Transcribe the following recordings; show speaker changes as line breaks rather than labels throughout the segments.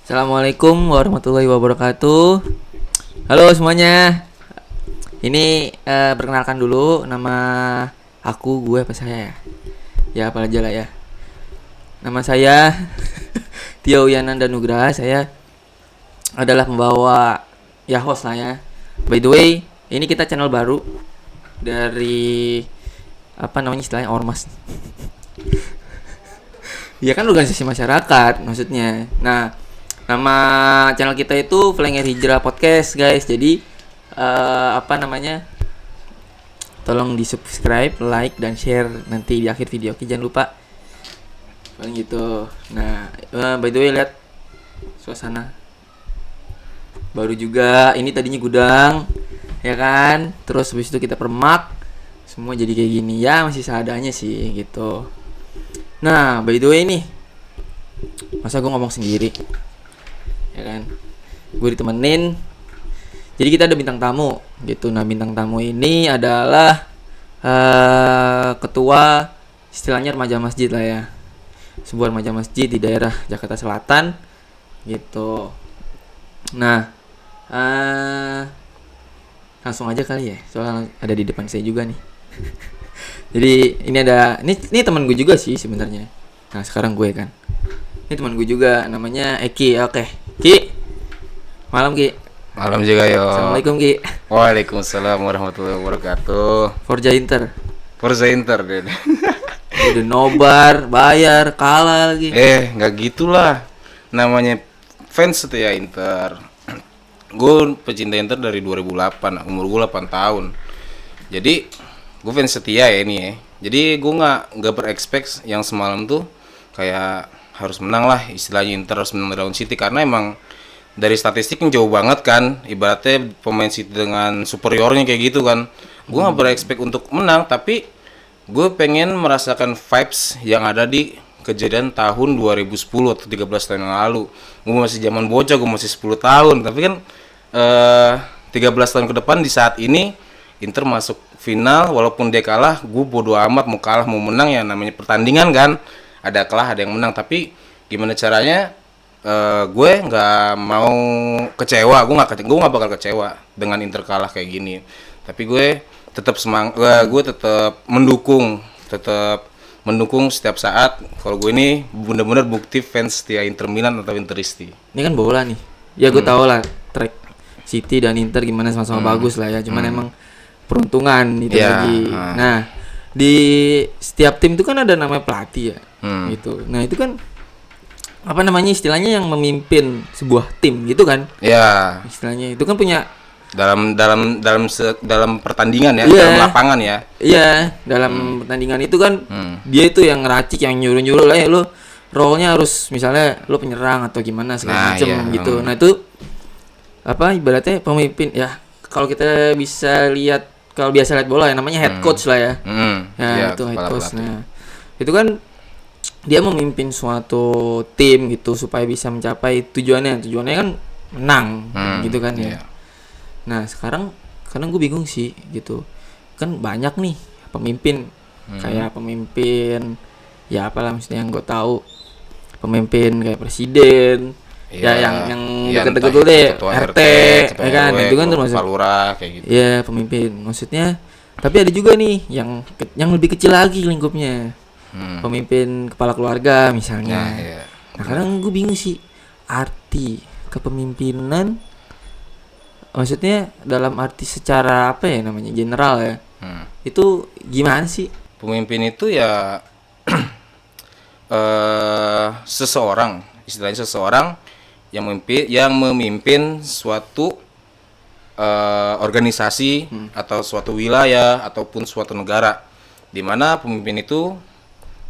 Assalamualaikum warahmatullahi wabarakatuh. Halo semuanya. Ini perkenalkan dulu nama gue apa saya ya? Ya apa aja lah ya. Nama saya Tio Yananda Nugraha. Saya adalah pembawa ya host lah ya. By the way, ini kita channel baru dari apa namanya istilahnya ormas. Ya kan organisasi masyarakat maksudnya. Nah, nama channel kita itu Flying Air Hijrah Podcast guys. Jadi apa namanya? Tolong di subscribe, like dan share nanti di akhir video. Oke, jangan lupa. Paling gitu. Nah, by the way lihat suasana baru juga. Ini tadinya gudang, ya kan? Terus habis itu kita permak. Semua jadi kayak gini ya, masih seadanya sih gitu. Nah, by the way nih, masa gue ngomong sendiri, ya kan? Gue ditemenin. Jadi kita ada bintang tamu, gitu. Nah, bintang tamu ini adalah ketua, istilahnya remaja masjid lah ya, sebuah remaja masjid di daerah Jakarta Selatan, gitu. Nah, langsung aja kali ya, soalnya ada di depan saya juga nih. Jadi ini teman gue juga sih sebenarnya. Nah sekarang gue kan, ini teman gue juga namanya Eki. Oke, Ki. Malam Ki.
Malam juga yo.
Assalamualaikum Ki.
Waalaikumsalam warahmatullahi wabarakatuh.
Forza Inter.
Forza Inter deh.
Udah nobar, bayar, kalah lagi.
Nggak gitulah. Namanya fans setia Inter. Gue pecinta Inter dari 2008, umur gue 8 tahun. Jadi gue fans setia ya ini ya. Jadi gue nggak berekspekt yang semalam tuh kayak harus menang lah, istilahnya Inter harus menang lawan City, karena emang dari statistik yang jauh banget kan, ibaratnya pemain City dengan superiornya kayak gitu kan. Gue nggak berekspekt untuk menang, tapi gue pengen merasakan vibes yang ada di kejadian tahun 2010 atau 13 tahun yang lalu. Gue masih zaman bocah, gue masih 10 tahun, tapi kan 13 tahun ke depan di saat ini Inter masuk final, walaupun dia kalah, gue bodo amat mau kalah mau menang, ya namanya pertandingan kan, ada kalah ada yang menang. Tapi gimana caranya gue nggak mau kecewa, gue nggak bakal kecewa dengan Inter kalah kayak gini. Tapi gue tetap gue tetap mendukung setiap saat. Kalau gue ini benar-benar bukti fans setia Inter Milan atau Interisti.
Ini kan bola nih. Ya gue tau lah track City dan Inter gimana sama-sama bagus lah ya. Cuman emang peruntungan itu lagi. Nah, di setiap tim itu kan ada namanya pelatih ya, gitu. Nah itu kan apa namanya istilahnya yang memimpin sebuah tim gitu kan?
Ya.
Istilahnya itu kan punya
dalam pertandingan ya, dalam lapangan ya.
Iya, dalam pertandingan itu kan dia itu yang ngeracik, yang nyuruh-nyuruh lah ya, lo role-nya harus misalnya lo penyerang atau gimana segala macem gitu. Nah itu apa ibaratnya pemimpin ya. Kalau kita bisa lihat, kalau biasa lihat bola ya namanya head coach lah ya. Ya itu head coach. Nah, itu kan dia memimpin suatu tim gitu supaya bisa mencapai tujuannya. Tujuannya kan menang gitu kan ya. Nah, sekarang gue bingung sih gitu. Kan banyak nih pemimpin kayak pemimpin ya apalah maksudnya yang gue tahu. Pemimpin kayak presiden. Ya yang deket-deket dulu deh, RT, ya kan, itu kan termasuk
lurah kayak gitu.
Iya, pemimpin. Maksudnya, tapi ada juga nih yang lebih kecil lagi lingkupnya. Pemimpin kepala keluarga misalnya. Nah, kadang gue bingung sih arti kepemimpinan. Maksudnya dalam arti secara apa ya namanya, general ya. Itu gimana sih?
Pemimpin itu ya seseorang, istilahnya seseorang yang memimpin suatu organisasi atau suatu wilayah ataupun suatu negara, di mana pemimpin itu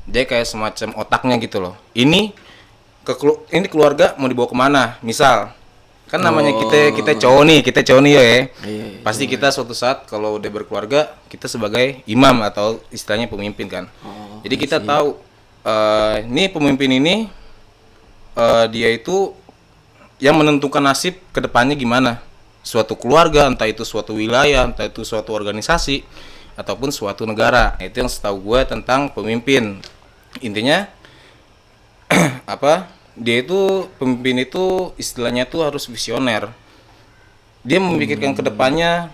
dia kayak semacam otaknya gitu loh. Ini keluarga mau dibawa kemana? Misal kan namanya kita cowok nih ya. Iya. Pasti kita suatu saat kalau udah berkeluarga, kita sebagai imam atau istilahnya pemimpin kan. Jadi kita tahu ini pemimpin ini dia itu yang menentukan nasib kedepannya gimana suatu keluarga, entah itu suatu wilayah, entah itu suatu organisasi ataupun suatu negara. Itu yang setahu gue tentang pemimpin. Intinya apa? dia itu pemimpin itu istilahnya tuh harus visioner. Dia memikirkan kedepannya,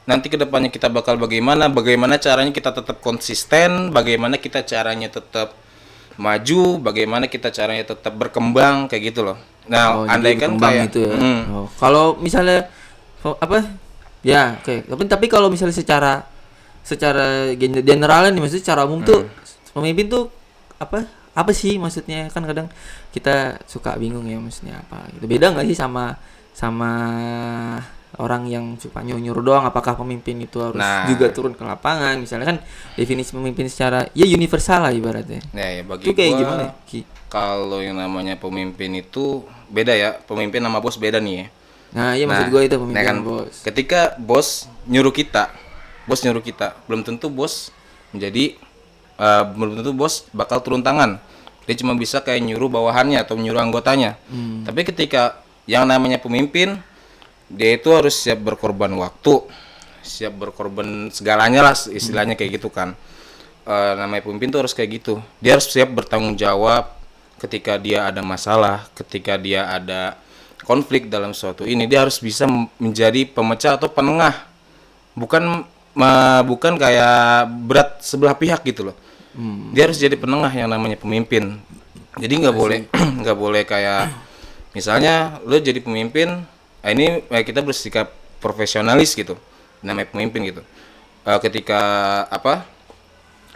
nanti kedepannya kita bakal bagaimana caranya kita tetap konsisten, bagaimana kita caranya tetap maju, bagaimana kita caranya tetap berkembang kayak gitu loh. Nah, andaikan kayak
gitu ya. Kalau misalnya ya, oke. Tapi kalau misalnya secara generalnya nih, maksudnya secara umum tuh pemimpin tuh apa sih maksudnya? Kan kadang kita suka bingung ya maksudnya apa gitu. Beda nggak sih sama orang yang suka nyuruh doang? Apakah pemimpin itu harus juga turun ke lapangan? Misalnya kan definisi pemimpin secara ya universal lah ibaratnya.
Ya bagi
itu kayak
gua,
gimana?
Kalau yang namanya pemimpin itu beda ya. Pemimpin sama bos beda nih ya.
Nah, iya maksud gue itu pemimpin
kan,
bos.
Ketika bos nyuruh kita, belum tentu bos bakal turun tangan. Dia cuma bisa kayak nyuruh bawahannya atau nyuruh anggotanya. Tapi ketika yang namanya pemimpin, dia itu harus siap berkorban waktu, siap berkorban segalanya lah istilahnya kayak gitu kan. Namanya pemimpin tuh harus kayak gitu. Dia harus siap bertanggung jawab ketika dia ada masalah, ketika dia ada konflik dalam suatu ini, dia harus bisa menjadi pemecah atau penengah, bukan kayak berat sebelah pihak gitu loh. Dia harus jadi penengah yang namanya pemimpin. Jadi nggak boleh kayak misalnya lo jadi pemimpin, ini kita bersikap profesionalis gitu, namanya pemimpin gitu. Ketika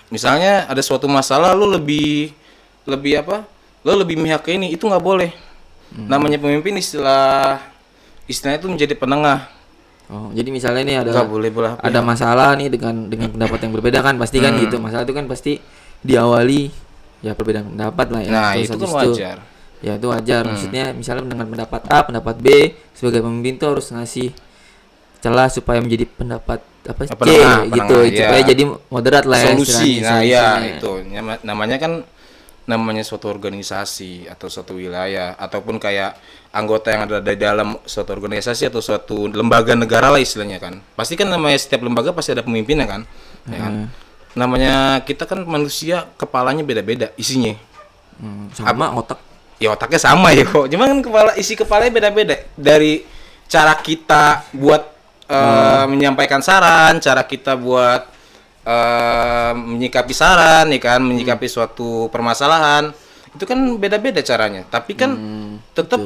misalnya ada suatu masalah lo lebih mihak ke ini, itu nggak boleh. Namanya pemimpin istilahnya itu menjadi penengah.
Oh, jadi misalnya ini ada masalah nih dengan pendapat yang berbeda kan pasti kan gitu. Masalah itu kan pasti diawali ya perbedaan pendapat lah ya.
Nah, itu kan wajar.
Ya itu wajar. Maksudnya misalnya dengan pendapat A, pendapat B, sebagai pemimpin tuh harus ngasih celah supaya menjadi pendapat C gitu, supaya jadi moderat lah ya.
Solusi. Nah, ya itu namanya suatu organisasi atau suatu wilayah ataupun kayak anggota yang ada di dalam suatu organisasi atau suatu lembaga negara lah istilahnya kan. Pasti kan namanya setiap lembaga pasti ada pemimpinnya kan. Ya kan? Namanya kita kan manusia, kepalanya beda-beda isinya.
Sama otak.
Ya otaknya sama ya kok. Cuma kan isi kepalanya beda-beda. Dari cara kita buat menyampaikan saran, cara kita buat menyikapi saran, ya kan, menyikapi suatu permasalahan, itu kan beda-beda caranya. Tapi kan tetap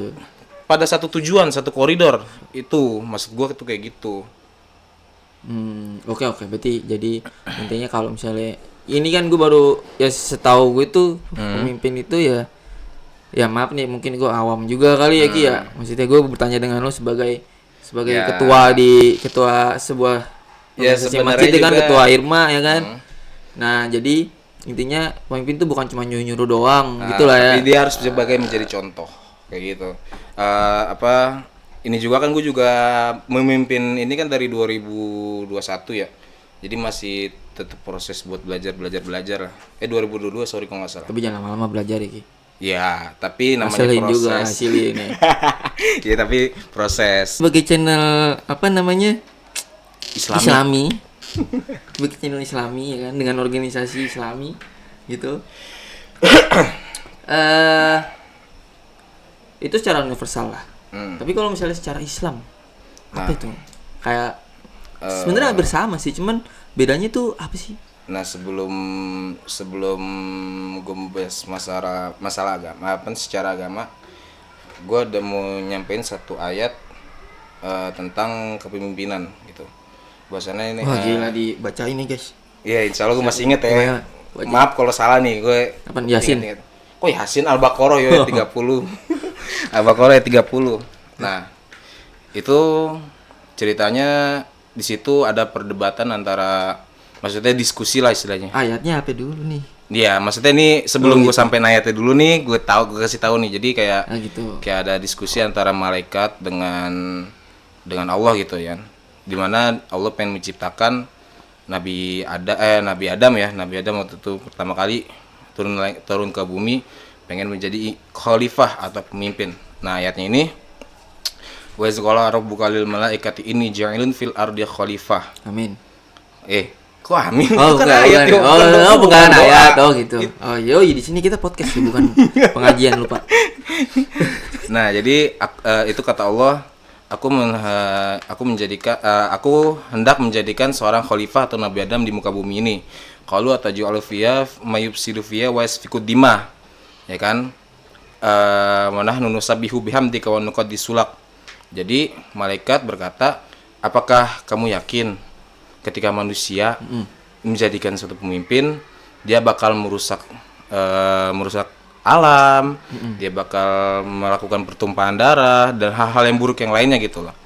pada satu tujuan, satu koridor. Itu maksud gua itu kayak gitu.
Oke. Berarti jadi intinya kalau misalnya ini kan gue baru ya setahu gue tuh pemimpin itu ya maaf nih mungkin gue awam juga kali ya Ki ya. Maksudnya gue bertanya dengan lo sebagai ketua sebuah organisasi masjid kan, ketua Irma ya kan. Nah, jadi intinya pemimpin tuh bukan cuma nyuruh doang gitulah ya.
Tapi dia harus sebagai menjadi contoh kayak gitu. Ini juga kan gue juga memimpin ini kan dari 2021 ya. Jadi masih tetap proses buat belajar lah. 2022 sorry kalau nggak salah.
Tapi jangan lama-lama belajar ya Ki.
Ya, tapi namanya
hasilin
proses.
Juga hasilin ini.
Ya, tapi proses.
Sebagai channel Islami. Sebagai channel Islami ya kan, dengan organisasi Islami gitu. Itu secara universal lah. Tapi kalau misalnya secara Islam, apa itu? Kayak sebenarnya hampir sama sih, cuman bedanya tuh apa sih?
Nah, sebelum gue membahas masalah agama, secara agama, gue udah mau nyampein satu ayat tentang kepemimpinan gitu. Bahasanya ini.
Wah, gila dibacain nih guys.
Iya, insya Allah gue masih inget ya. Maaf kalau salah nih, gue.
Apa Yasin?
Kok Yasin Al-Baqarah ya 30. Al-Baqarah 30. Nah, itu ceritanya di situ ada perdebatan antara, maksudnya diskusi lah istilahnya.
Ayatnya apa dulu nih?
Iya, maksudnya ini sebelum gue sampai ayatnya dulu nih, gue kasih tahu nih. Jadi kayak
gitu.
Kayak ada diskusi antara malaikat dengan Allah gitu ya. Dimana Allah pengen menciptakan Nabi Adam waktu itu pertama kali turun ke bumi, pengen menjadi khalifah atau pemimpin. Nah, ayatnya ini, wa iz qala rabbuka lil malaikati inni ja'ilun fil ardi khalifah.
Amin.
Kok amin?
Oh,
Itu kan
enggak,
ayat,
bukan.
yuk, bukan doa,
Oh, bukan
doa.
ayat. Oh, gitu. Oh, yoi, di sini kita podcast sih, bukan pengajian, lupa.
Nah, jadi itu kata Allah, aku hendak menjadikan seorang khalifah atau nabi Adam di muka bumi ini. Qalu ataj'alu fiya mayufsidu fiya wa yasfiku dima. Ya kan? Wa nahnu nusabbihu bihamdika wa nuqaddisulak. Jadi malaikat berkata, apakah kamu yakin ketika manusia menjadikan suatu pemimpin, dia bakal merusak alam, dia bakal melakukan pertumpahan darah dan hal-hal yang buruk yang lainnya gitu loh.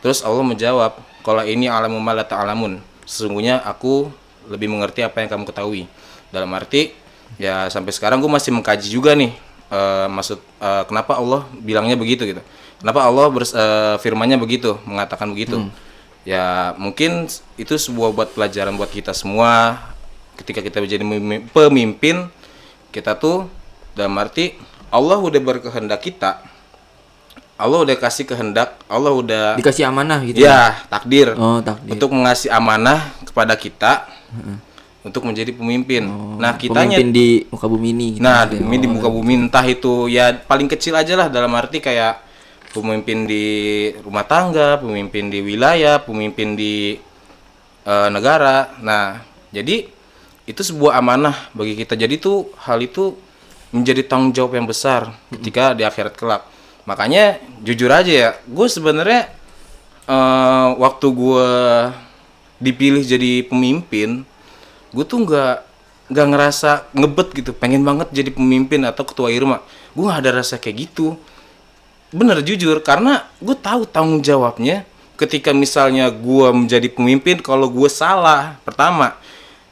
Terus Allah menjawab, kalau ini alamu ma la ta'lamun, sesungguhnya aku lebih mengerti apa yang kamu ketahui. Dalam arti ya sampai sekarang gue masih mengkaji juga nih, kenapa Allah bilangnya begitu gitu, kenapa Allah firmannya begitu, mengatakan begitu. Ya mungkin itu sebuah buat pelajaran buat kita semua. Ketika kita menjadi pemimpin, kita tuh dalam arti Allah udah berkehendak kita, Allah udah kasih kehendak, Allah udah
dikasih amanah gitu.
Ya, takdir.
Oh, takdir.
Untuk mengasih amanah kepada kita untuk menjadi pemimpin. Nah, kitanya
pemimpin di muka bumi ini gitu.
Nah, ini di muka bumi, entah itu ya paling kecil aja lah, dalam arti kayak pemimpin di rumah tangga, pemimpin di wilayah, pemimpin di negara. Nah, jadi itu sebuah amanah bagi kita. Jadi tuh hal itu menjadi tanggung jawab yang besar ketika di akhirat kelak. Makanya jujur aja ya, gue sebenarnya waktu gue dipilih jadi pemimpin, gue tuh nggak ngerasa ngebet gitu, pengen banget jadi pemimpin atau ketua Irma. Gue nggak ada rasa kayak gitu. Bener jujur, karena gue tahu tanggung jawabnya ketika misalnya gue menjadi pemimpin kalau gue salah, pertama.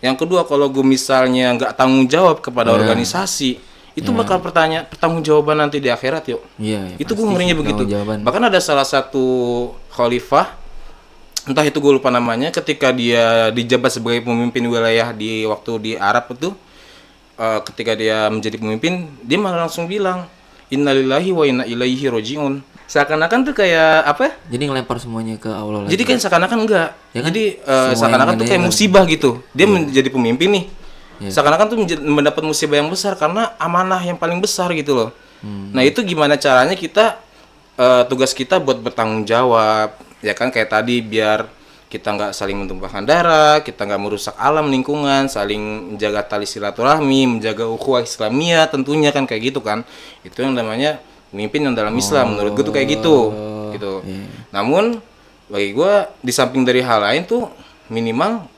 Yang kedua, kalau gue misalnya nggak tanggung jawab kepada organisasi, itu bakal pertanggung jawaban nanti di akhirat yuk. Itu gue ngerinya begitu. Bahkan ada salah satu khalifah, entah itu gue lupa namanya, ketika dia dijabat sebagai pemimpin wilayah di waktu di Arab itu, ketika dia menjadi pemimpin, dia malah langsung bilang, innalillahi wa inna ilaihi rojiun. Seakan-akan tuh kayak apa?
Jadi ngelempar semuanya ke Allah.
Jadi kan seakan-akan enggak. Ya kan? Jadi seakan-akan tuh kayak
kan
musibah gitu. Dia menjadi pemimpin nih. Seakan-akan tuh mendapat musibah yang besar karena amanah yang paling besar gitu loh. Nah, itu gimana caranya kita tugas kita buat bertanggung jawab. Ya kan, kayak tadi, biar kita nggak saling mentumpahkan darah, kita nggak merusak alam lingkungan, saling menjaga tali silaturahmi, menjaga ukhuwah Islamiyah tentunya kan, kayak gitu kan. Itu yang namanya pemimpin yang dalam Islam, menurut gue tuh kayak gitu. Namun bagi gue, di samping dari hal lain tuh minimal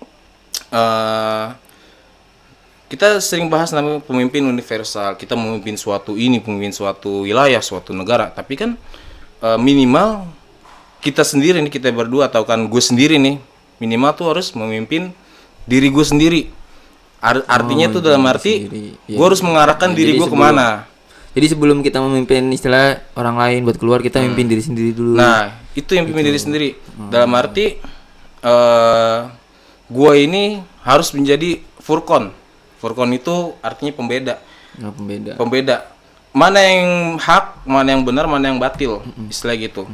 kita sering bahas namanya pemimpin universal. Kita memimpin suatu pemimpin suatu wilayah, suatu negara. Tapi kan minimal kita sendiri nih, kita berdua atau kan gue sendiri nih, minimal tuh harus memimpin diri gue sendiri. Artinya tuh dalam arti gue harus mengarahkan diri gue kemana.
Jadi sebelum kita memimpin istilah orang lain buat keluar, kita memimpin diri sendiri dulu.
Nah, itu yang pimpin diri sendiri. Dalam arti gue ini harus menjadi furqon. Furqon itu artinya pembeda. Pembeda. Mana yang hak, mana yang benar, mana yang batil. Istilah gitu.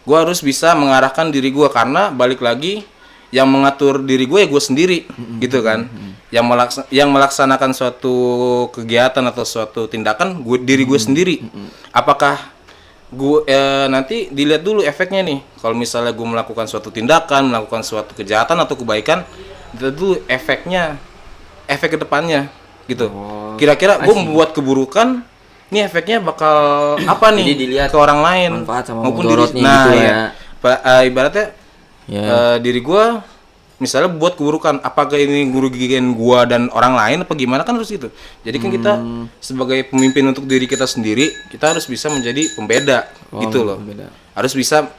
Gue harus bisa mengarahkan diri gue, karena balik lagi yang mengatur diri gue ya gue sendiri, gitu kan. Yang melaksanakan suatu kegiatan atau suatu tindakan diri gue sendiri. Apakah gue nanti dilihat dulu efeknya nih. Kalau misalnya gue melakukan suatu tindakan, melakukan suatu kejahatan atau kebaikan, dilihat dulu efeknya, efek kedepannya, gitu. Kira-kira gue membuat keburukan, ini efeknya bakal apa nih?
Jadi dilihat
ke orang lain
maupun diri. Nah, gitu ya.
Ibaratnya diri gue misalnya buat keburukan, apakah ini merugikan gue dan orang lain apa gimana, kan harus gitu. Jadi kan kita sebagai pemimpin untuk diri kita sendiri, kita harus bisa menjadi pembeda, gitu loh. Harus bisa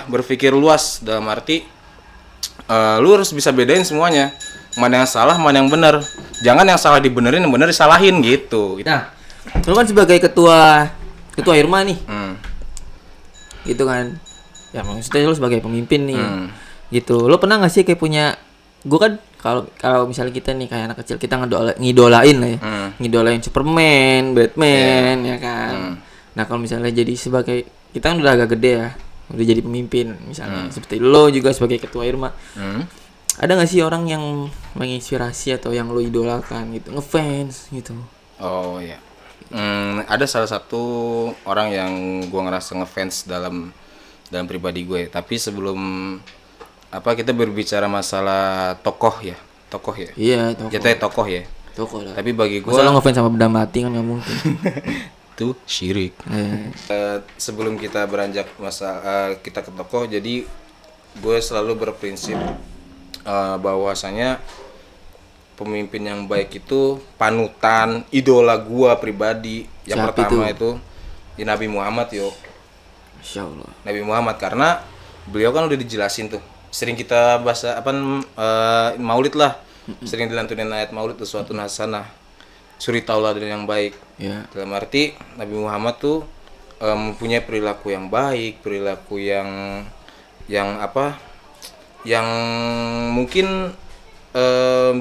berpikir luas, dalam arti lu harus bisa bedain semuanya, mana yang salah, mana yang benar. Jangan yang salah dibenerin, yang benar disalahin gitu.
Nah, lu kan sebagai ketua Irma nih. Gitu kan. Ya maksudnya lu sebagai pemimpin nih. Gitu. Lu pernah enggak sih kayak punya, gua kan kalau misalnya kita nih kayak anak kecil, kita ngidolain lah ya. Ngidolain Superman, Batman, ya kan. Nah, kalau misalnya jadi sebagai, kita kan udah agak gede ya. udah jadi pemimpin misalnya seperti lo juga sebagai ketua Irma. Ada nggak sih orang yang menginspirasi atau yang lo idolakan gitu, ngefans gitu?
Oh ya, ada salah satu orang yang gue ngerasa ngefans dalam pribadi gue. Tapi sebelum kita berbicara masalah tokoh ya.
Iya, tokoh.
Jatuhnya tokoh ya.
Tokoh lah.
Tapi bagi gue,
masa lo ngefans sama benda mati kan nggak mungkin.
itu syirik. Sebelum kita beranjak kita ke tokoh, jadi gue selalu berprinsip bahwasanya pemimpin yang baik itu panutan, idola gue pribadi. Yang
siapa
pertama itu ya Nabi Muhammad
Insya Allah.
Nabi Muhammad, karena beliau kan udah dijelasin tuh. Sering kita bahas maulid lah. Sering dilantunin ayat maulid uswatun hasanah. Suri tauladan yang baik.
Ya.
Dalam arti Nabi Muhammad tuh mempunyai perilaku yang baik, perilaku yang mungkin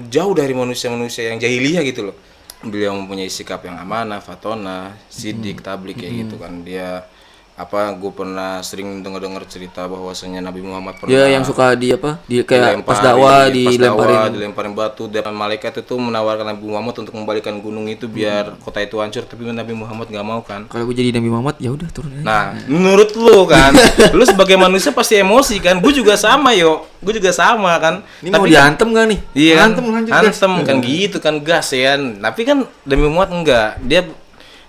jauh dari manusia-manusia yang jahiliyah gitu loh. Beliau mempunyai sikap yang amanah, fatonah, sidik, tablik kayak gitu kan. Dia gue pernah sering dengar cerita bahwasanya Nabi Muhammad pernah
yang suka di kayak pas dakwah
dilemparin batu, dan malaikat itu menawarkan Nabi Muhammad untuk membalikan gunung itu biar kota itu hancur, tapi Nabi Muhammad nggak mau kan.
Kalau gue jadi Nabi Muhammad ya udah turun aja.
Nah, menurut lu kan, lu sebagai manusia pasti emosi kan. Gue juga sama kan.
Ini tapi mau diantem gak nih?
Iya kan, antem kan gitu kan, gas ya. Tapi kan Nabi Muhammad enggak.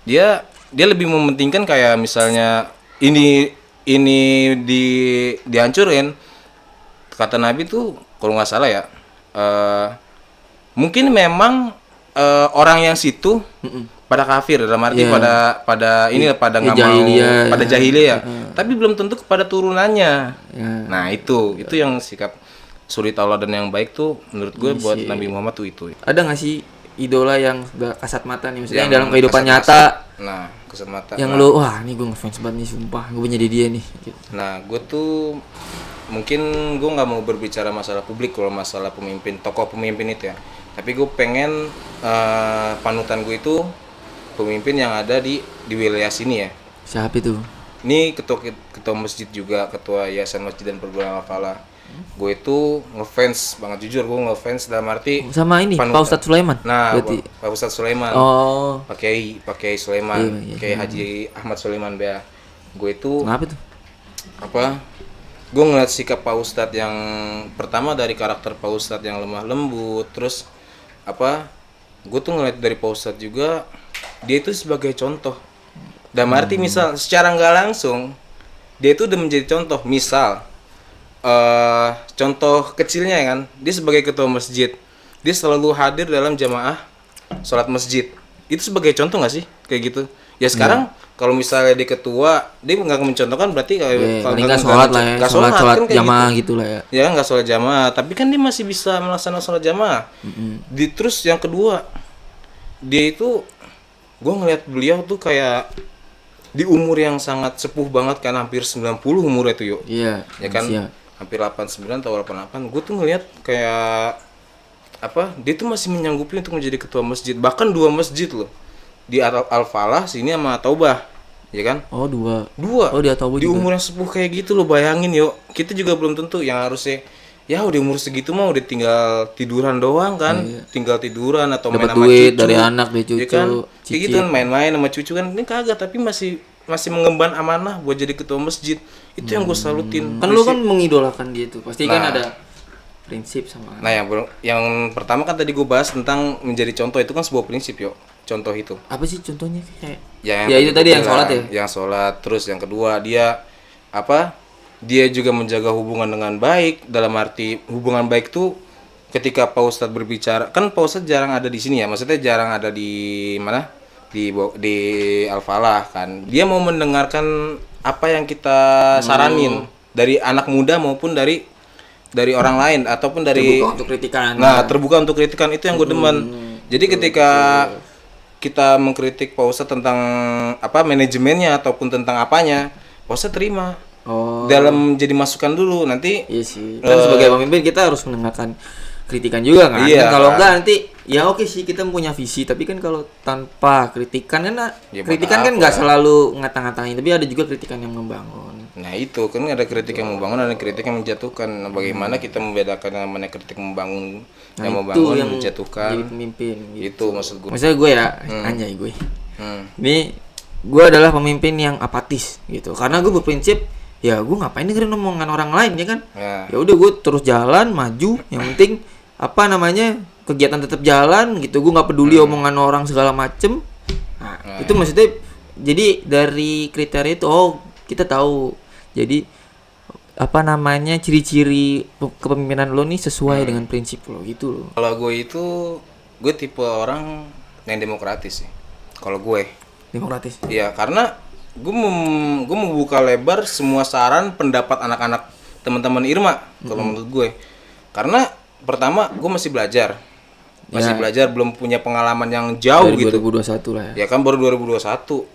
Dia lebih mementingkan kayak misalnya ini dihancurin. Kata Nabi tuh kalau nggak salah ya, mungkin memang orang yang situ pada kafir, dalam arti pada nggak mau, pada jahiliyah, tapi belum tentu kepada turunannya. Nah itu yang sikap suri tauladan yang baik tuh menurut gue buat Nabi Muhammad tuh itu.
Ada nggak sih idola yang gak kasat mata nih, maksudnya yang dalam kehidupan nyata?
Nah, kasat mata.
Yang lo, wah ini gue ngefans banget nih, sumpah gue jadi dia nih. Gitu.
Nah, gue tuh mungkin gue nggak mau berbicara masalah publik kalau masalah pemimpin, tokoh pemimpin itu ya. Tapi gue pengen panutan gue itu pemimpin yang ada di wilayah sini ya.
Siapa itu?
Ini ketua masjid juga, ketua yayasan masjid dan perguruan al-falah. Gue itu ngefans banget, jujur gue ngefans dalam arti
sama ini Pak Ustadz Sulaiman.
Nah, berarti Pak Ustadz Sulaiman.
Oh.
Pak Kiai Sulaiman, Kiai Haji Ahmad Sulaiman Bea. Gue itu
kenapa tuh?
Gue ngeliat sikap Pak Ustadz yang pertama dari karakter Pak Ustadz yang lemah lembut, terus gue tuh ngeliat dari Pak Ustadz juga dia itu sebagai contoh. Dalam arti misal secara nggak langsung dia itu udah menjadi contoh. Misal contoh kecilnya kan, dia sebagai ketua masjid, dia selalu hadir dalam jamaah sholat masjid. Itu sebagai contoh nggak sih kayak gitu? Ya sekarang kalau misalnya dia ketua, dia nggak mencontohkan, berarti kalau
nggak sholat lah ya, sholat kan jamaah gitu lah ya.
Ya nggak sholat jamaah, tapi kan dia masih bisa melaksanakan sholat jamaah. Terus yang kedua, dia itu, gue ngeliat beliau tuh kayak di umur yang sangat sepuh banget kan, hampir 90 umurnya tuh
Iya.
Ya kan? Iya. Hampir 89 atau 88. Gue tuh ngeliat kayak dia tuh masih menyanggupi untuk menjadi ketua masjid, bahkan 2 masjid loh, di Al-Falah sini sama Taubah, ya kan?
Oh 2.
Oh di Taubah di juga. Umur yang sepuh kayak gitu loh, bayangin kita juga belum tentu yang harusnya ya udah umur segitu mah udah tinggal tiduran doang kan, tinggal tiduran atau main sama
cucu dari anak dari cucu, ya kan?
Kayak gitu kan, main-main sama cucu kan, ini kagak, tapi masih mengemban amanah buat jadi ketua masjid. Itu yang gue salutin.
Kan lu kan mengidolakan dia tuh, pasti kan ada prinsip sama.
Nah yang pertama kan tadi gue bahas tentang menjadi contoh, itu kan sebuah prinsip contoh itu.
Apa sih contohnya kayak?
Ya
itu tadi yang sholat ya.
Yang sholat, terus yang kedua dia dia juga menjaga hubungan dengan baik, dalam arti hubungan baik tuh ketika Pak Ustadz berbicara, kan Pak Ustadz jarang ada di sini ya, maksudnya jarang ada di mana, di Al-Falah kan. Dia mau mendengarkan apa yang kita saranin dari anak muda maupun dari orang lain ataupun dari
terbuka untuk kritikan.
Nah, terbuka untuk kritikan, itu yang gue demen. Jadi ketika kita mengkritik Pak Ustadz tentang manajemennya ataupun tentang apanya, Pak Ustadz terima. Dalam jadi masukan dulu nanti.
Iya sih. Kan sebagai pemimpin kita harus mendengarkan kritikan juga kan. Iya, kalau enggak nanti ya oke sih kita punya visi, tapi kan kalau tanpa kritikan kan
Ya,
kritikan
buat
kan
apa?
nggak selalu ngata-ngatain, tapi ada juga kritikan yang membangun.
Nah itu kan ada kritik yang membangun, ada kritik yang menjatuhkan. Nah, bagaimana kita membedakan yang mana kritik membangun,
Nah,
yang
itu
membangun,
yang
menjatuhkan.
jadi pemimpin gitu.
Itu maksud gue.
Maksudnya gue ya, anjay gue. Ini gue adalah pemimpin yang apatis gitu. Karena gue berprinsip ya gue ngapain dengerin omongan orang lain ya kan? Ya udah gue terus jalan maju. Yang penting apa namanya kegiatan tetap jalan gitu. Gue nggak peduli omongan orang segala macem. Nah, itu maksudnya jadi dari kriteria itu kita tahu. Jadi apa namanya ciri-ciri kepemimpinan lo nih sesuai dengan prinsip lo gitu loh.
Kalau gue tipe orang yang demokratis sih. Kalau gue,
Demokratis.
iya karena gue membuka lebar semua saran pendapat anak-anak teman-teman Irma kalau menurut gue. Karena pertama gue masih belajar, belum punya pengalaman yang jauh
Dari
gitu.
2021 lah ya.
Ya kan baru 2021.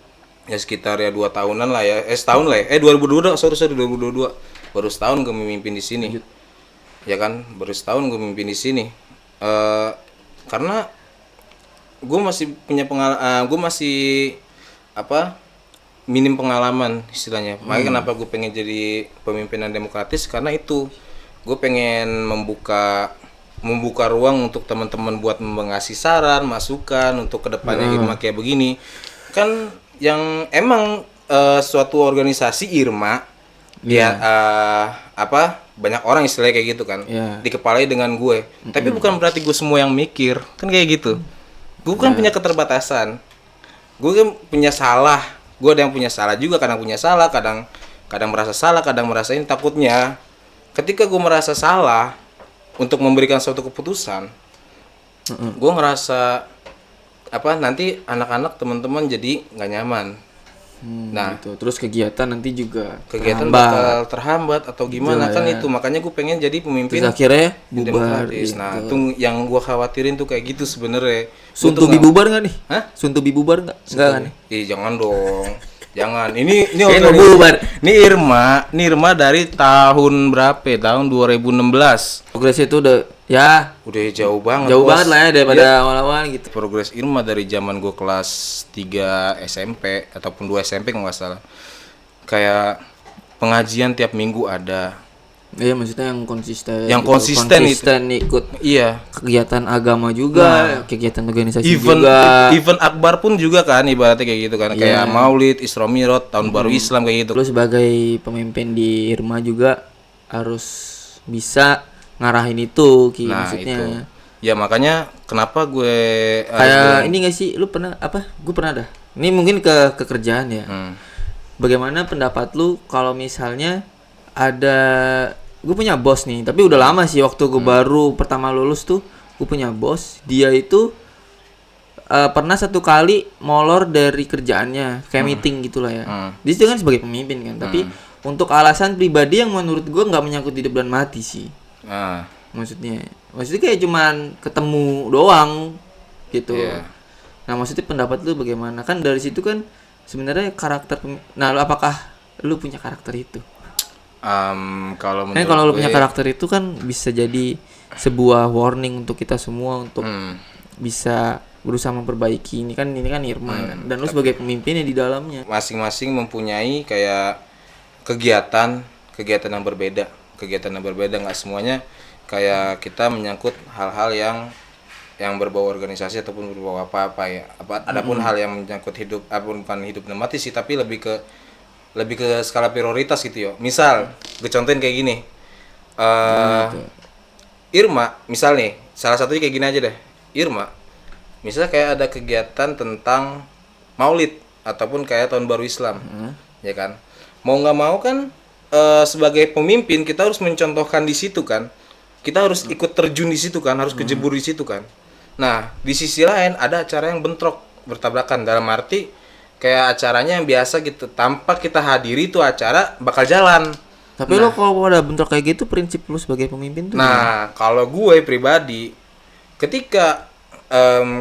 Ya sekitar ya 2 tahunan lah ya. Setahun lah ya. 2022, sorry 2022. Baru setahun gue memimpin di sini. Ya kan, baru setahun gue memimpin di sini. Karena gue masih punya gue masih minim pengalaman istilahnya. Makanya kenapa gue pengen jadi pemimpinan demokratis karena itu. Gue pengen membuka ruang untuk teman-teman buat mengasih saran, masukan untuk kedepannya Irma kayak begini. Kan yang emang suatu organisasi Irma banyak orang istilahnya kayak gitu kan dikepalai dengan gue, tapi bukan berarti gue semua yang mikir kan kayak gitu. Gue kan punya keterbatasan, gue kan punya salah, gue ada yang punya salah juga, kadang punya salah, kadang merasa salah, kadang merasa ini. Takutnya ketika gue merasa salah untuk memberikan suatu keputusan, gue ngerasa nanti anak-anak teman-teman jadi nggak nyaman. Nah
gitu. Terus kegiatan nanti juga
bakal terhambat atau gimana kan itu. Makanya gue pengen jadi pemimpin.
Terus akhirnya bubar
demokratis.
gitu.
Nah itu yang gue khawatirin tuh kayak gitu sebenarnya.
Suntubi bubar nggak nih?
Hah?
Suntubi bubar nggak? Nggak kan nih?
Jangan dong. Jangan. Ini
bubar.
Ini Irma dari tahun berapa? Tahun 2016.
Progresnya itu udah
Jauh banget.
jauh banget lah ya daripada awal-awal gitu.
Progres Irma dari zaman gue kelas 3 SMP ataupun 2 SMP kalau nggak salah. Kayak pengajian tiap minggu ada.
Iya maksudnya yang konsisten.
Yang
gitu.
konsisten
ikut
Iya.
kegiatan agama juga, kegiatan organisasi juga.
Event akbar pun juga kan ibaratnya kayak gitu kan. Kayak Maulid, Isra Mi'raj, Tahun Baru Islam kayak gitu.
Lu sebagai pemimpin di Irma juga harus bisa ngarahin itu maksudnya.
Itu. Ya makanya kenapa gue
kayak ini gak sih lu pernah gue pernah dah. Ini mungkin ke kerjaan ya. Bagaimana pendapat lu kalau misalnya gue punya bos nih, tapi udah lama sih waktu gue baru pertama lulus tuh gue punya bos, dia itu pernah satu kali molor dari kerjaannya kayak meeting gitulah ya. Dia itu kan sebagai pemimpin kan, tapi untuk alasan pribadi yang menurut gue nggak menyangkut hidup dan mati sih. Maksudnya kayak cuman ketemu doang gitu. Nah maksudnya pendapat lu bagaimana? Kan dari situ kan sebenarnya karakter apakah lu punya karakter itu?
Kalau
lu punya karakter itu kan bisa jadi sebuah warning untuk kita semua untuk bisa berusaha memperbaiki. Ini kan Irma kan, dan lu sebagai pemimpinnya di dalamnya.
Masing-masing mempunyai kayak kegiatan yang berbeda, nggak semuanya kayak kita menyangkut hal-hal yang berbau organisasi ataupun berbau apa ya. Adapun hal yang menyangkut hidup, bukan hidup dan mati sih, tapi lebih ke skala prioritas gitu ya. Misal, gue contohin kayak gini. Irma, misal nih, salah satunya kayak gini aja deh. Irma, misalnya kayak ada kegiatan tentang Maulid ataupun kayak Tahun Baru Islam, ya kan? Mau nggak mau kan sebagai pemimpin kita harus mencontohkan di situ kan. Kita harus ikut terjun di situ kan, harus kejebur di situ kan. Nah, di sisi lain ada acara yang bertabrakan dalam arti kayak acaranya yang biasa gitu, tanpa kita hadiri tuh acara bakal jalan.
Tapi lo kalau ada bentrok kayak gitu, prinsip lo sebagai pemimpin tuh
kalau gue pribadi ketika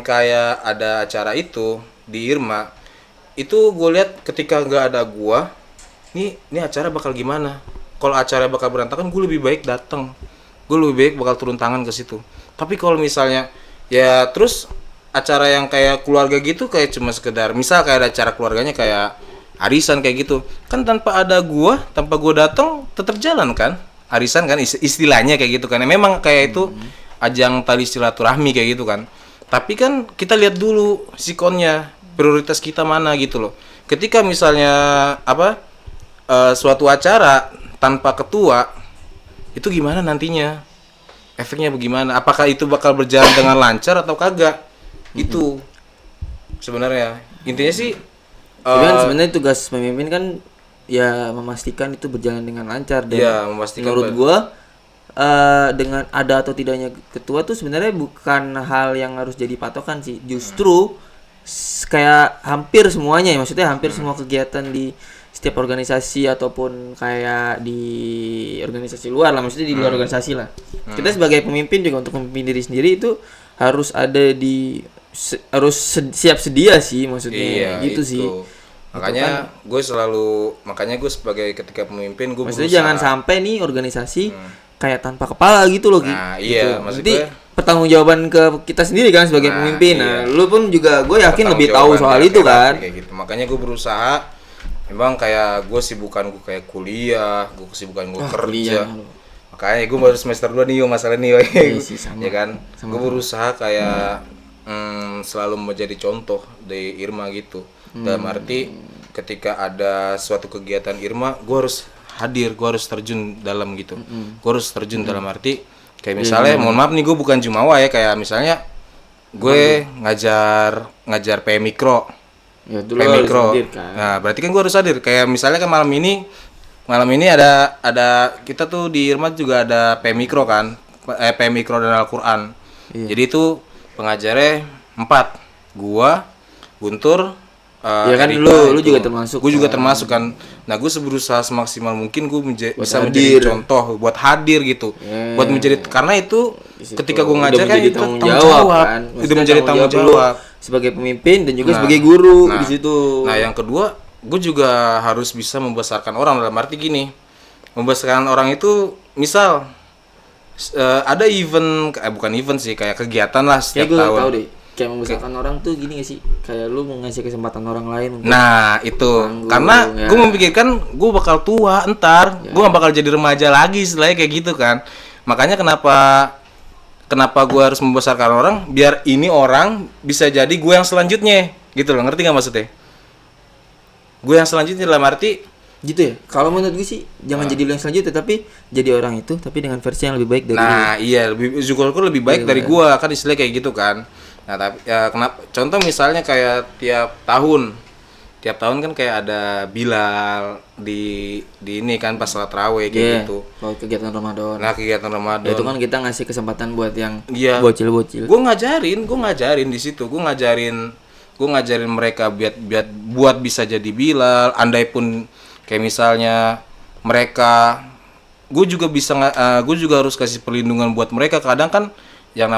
kayak ada acara itu di Irma, itu gue lihat ketika nggak ada gue, ini acara bakal gimana? Kalau acara bakal berantakan, gue lebih baik datang, gue lebih baik bakal turun tangan ke situ. Tapi kalau misalnya Ya terus acara yang kayak keluarga gitu kayak cuma sekedar misal kayak ada acara keluarganya kayak arisan kayak gitu kan tanpa gua datang tetap jalan kan arisan kan istilahnya kayak gitu kan. Ya, memang kayak itu ajang tali silaturahmi kayak gitu kan. Tapi kan kita lihat dulu sikonnya prioritas kita mana gitu loh. Ketika misalnya suatu acara tanpa ketua itu gimana nantinya? Efeknya bagaimana? Apakah itu bakal berjalan dengan lancar atau kagak? Itu sebenarnya intinya sih.
Tapi kan sebenarnya tugas pemimpin kan ya memastikan itu berjalan dengan lancar dan
Ya, memastikan
menurut gua dengan ada atau tidaknya ketua tuh sebenarnya bukan hal yang harus jadi patokan sih. Justru kayak hampir semuanya ya, maksudnya hampir semua kegiatan di setiap organisasi ataupun kayak di organisasi luar lah, maksudnya di luar organisasi lah. Kita sebagai pemimpin juga untuk memimpin diri sendiri itu harus ada di harus siap sedia sih maksudnya.
Iya,
gitu
itu.
sih.
Makanya gue sebagai ketika pemimpin gue
Maksudnya
berusaha.
jangan sampai nih organisasi kayak tanpa kepala gitu loh.
Nah,
gitu.
iya, maksud
Nanti
gue
pertanggungjaban ke kita sendiri kan sebagai pemimpin. Nah, lu pun juga gue yakin lebih tahu soal itu kan.
Kayak gitu. Makanya gue berusaha. Memang kayak gue kayak kuliah, gue kesibukan gue kerja. Makanya gue baru semester 2 nih masalah nih. Ya kan? Gue berusaha kayak selalu menjadi contoh dari Irma gitu. Dalam arti ketika ada suatu kegiatan Irma, gue harus hadir, gue harus terjun dalam gitu. Gue harus terjun dalam arti kayak misalnya, mohon maaf nih gue bukan jumawa ya, kayak misalnya gue ngajar PM Mikro.
Ya, dulu
PM Mikro.
Kan.
Nah, berarti kan gue harus hadir. Kayak misalnya kan malam ini ada kita tuh di Irma juga ada PM Mikro kan. PM Mikro dan Al-Qur'an. Iya. Jadi itu pengajarnya 4. Gua, Guntur,
ya kan lu juga termasuk.
Gue juga termasuk kan. Nah, gue berusaha semaksimal mungkin gue bisa menjadi contoh buat hadir gitu. Buat menjadi karena itu ketika gue ngajar kan itu tanggung jawab kan. Itu menjadi tanggung jawab
sebagai pemimpin dan juga sebagai guru di situ.
Nah, yang kedua, gue juga harus bisa membesarkan orang dalam arti gini. Membesarkan orang itu misal ada event bukan event sih, kayak kegiatan lah setiap tahun. Tahu deh.
Kayak membesarkan orang tuh gini gak sih? Kayak lu mau ngasih kesempatan orang lain untuk
itu karena gue memikirkan gue bakal tua ntar, gue gak bakal jadi remaja lagi setelahnya kayak gitu kan. Makanya kenapa gue harus membesarkan orang, biar ini orang bisa jadi gue yang selanjutnya gitu loh, ngerti gak maksudnya? Gue yang selanjutnya dalam arti
gitu ya. Kalau menurut gue sih jangan jadi lu yang selanjutnya, tapi jadi orang itu tapi dengan versi yang lebih baik dari
iya, lebih baik dari gue kan, istilahnya kayak gitu kan. Nah, tapi ya kenapa? Contoh misalnya kayak tiap tahun kan kayak ada Bilal di ini kan pas salat tarawih kayak gitu.
Kalau kegiatan Ramadan.
Nah, kegiatan Ramadan.
Ya, itu kan kita ngasih kesempatan buat yang
bocil-bocil. Gue ngajarin di situ. Gue ngajarin mereka buat bisa jadi Bilal. Andai pun kayak misalnya mereka, gue juga harus kasih perlindungan buat mereka. Kadang kan yang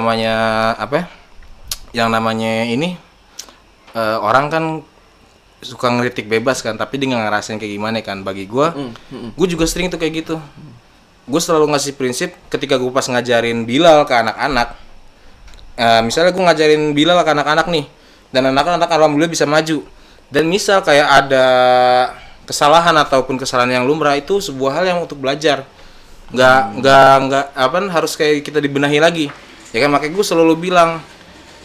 namanya ini orang kan suka ngeritik bebas kan, tapi dia nggak ngerasain kayak gimana kan. Bagi gue juga sering tuh kayak gitu. Gue selalu ngasih prinsip ketika gue pas ngajarin Bilal ke anak-anak. Misalnya gue ngajarin Bilal ke anak-anak nih, dan anak-anak alhamdulillah bisa maju. Dan misal kayak ada kesalahan ataupun kesalahan yang lumrah, itu sebuah hal yang untuk belajar. Nggak harus kayak kita dibenahi lagi. Ya kan, makanya gue selalu bilang,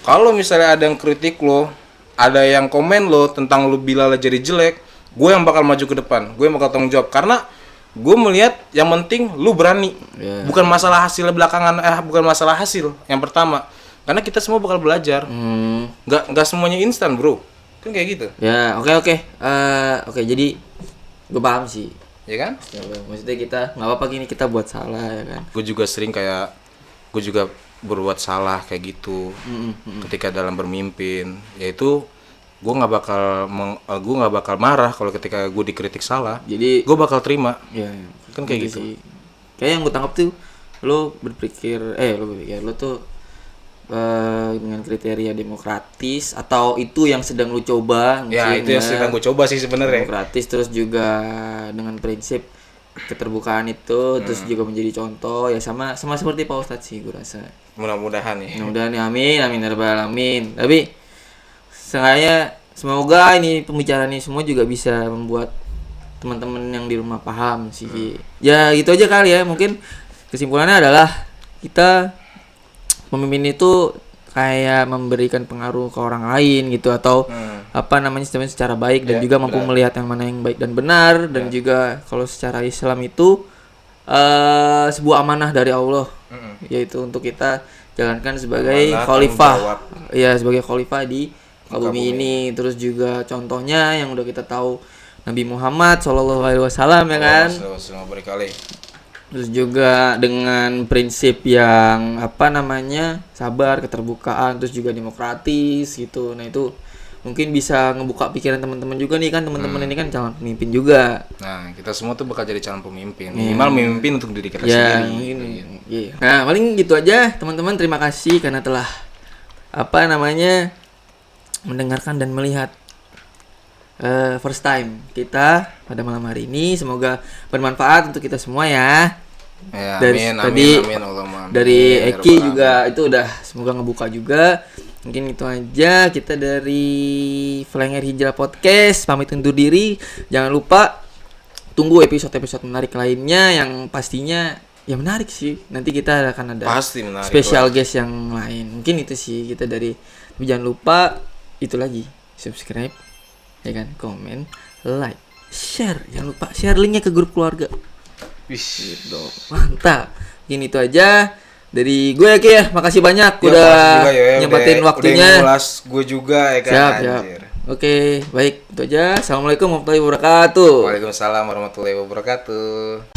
kalau misalnya ada yang kritik lo, ada yang komen lo tentang lo Bilal jadi jelek, gue yang bakal maju ke depan, gue yang bakal tanggung jawab. Karena gue melihat yang penting lo berani, bukan masalah hasil belakangan, bukan masalah hasil yang pertama. Karena kita semua bakal belajar, nggak semuanya instan bro, kan kayak gitu.
Ya oke, jadi gue paham sih.
Ya kan?
Maksudnya kita nggak apa-apa gini, kita buat salah ya kan.
Gue juga sering gue juga berbuat salah kayak gitu ketika dalam bermimpin, yaitu gue nggak bakal marah kalau ketika gue dikritik salah. Jadi gue bakal terima.
Ya,
kan kayak gitu.
Kayak yang gue tangkap tuh lo tuh dengan kriteria demokratis, atau itu yang sedang lo coba.
Ya itu yang sedang gue coba sih sebenarnya.
Demokratis, terus juga dengan prinsip keterbukaan itu, terus juga menjadi contoh ya sama seperti Pak Ustadz sih gue rasa.
Mudah-mudahan ya.
Mudah-mudahan ya, amin ya rabbal alamin. Tapi semoga ini pembicaraan ini semua juga bisa membuat teman-teman yang di rumah paham sih. Ya gitu aja kali ya. Mungkin kesimpulannya adalah kita pemimpin itu kayak memberikan pengaruh ke orang lain gitu, atau secara baik dan juga mampu melihat yang mana yang baik dan benar, dan juga kalau secara Islam itu sebuah amanah dari Allah, yaitu untuk kita jalankan sebagai khalifah, ya sebagai khalifah di bumi ini. Terus juga contohnya yang udah kita tahu Nabi Muhammad SAW ya kan. Terus juga dengan prinsip yang sabar, keterbukaan, terus juga demokratis gitu. Nah itu mungkin bisa ngebuka pikiran teman-teman juga nih kan, teman-teman ini kan calon pemimpin juga.
Nah kita semua tuh bakal jadi calon pemimpin, minimal memimpin untuk diri kita sendiri.
Iya. Nah paling gitu aja teman-teman, terima kasih karena telah mendengarkan dan melihat first time kita pada malam hari ini. Semoga bermanfaat untuk kita semua ya.
Ya,
amin. Dari Eki juga itu udah semoga ngebuka juga. Mungkin itu aja kita dari Flanger Hijrah Podcast, pamit undur diri. Jangan lupa tunggu episode-episode menarik lainnya yang pastinya ya menarik sih. Nanti kita akan ada special guest yang lain. Mungkin itu sih kita dari. Tapi jangan lupa itu lagi, subscribe, ya kan, komen, like, share. Jangan lupa share linknya ke grup keluarga. Gitu. Mantap. Gini itu aja dari gue ya, makasih banyak udah nyempatin waktunya.
Udah ngulas gue juga ya kan.
Siap. Oke, baik itu aja. Assalamualaikum warahmatullahi wabarakatuh.
Waalaikumsalam warahmatullahi wabarakatuh.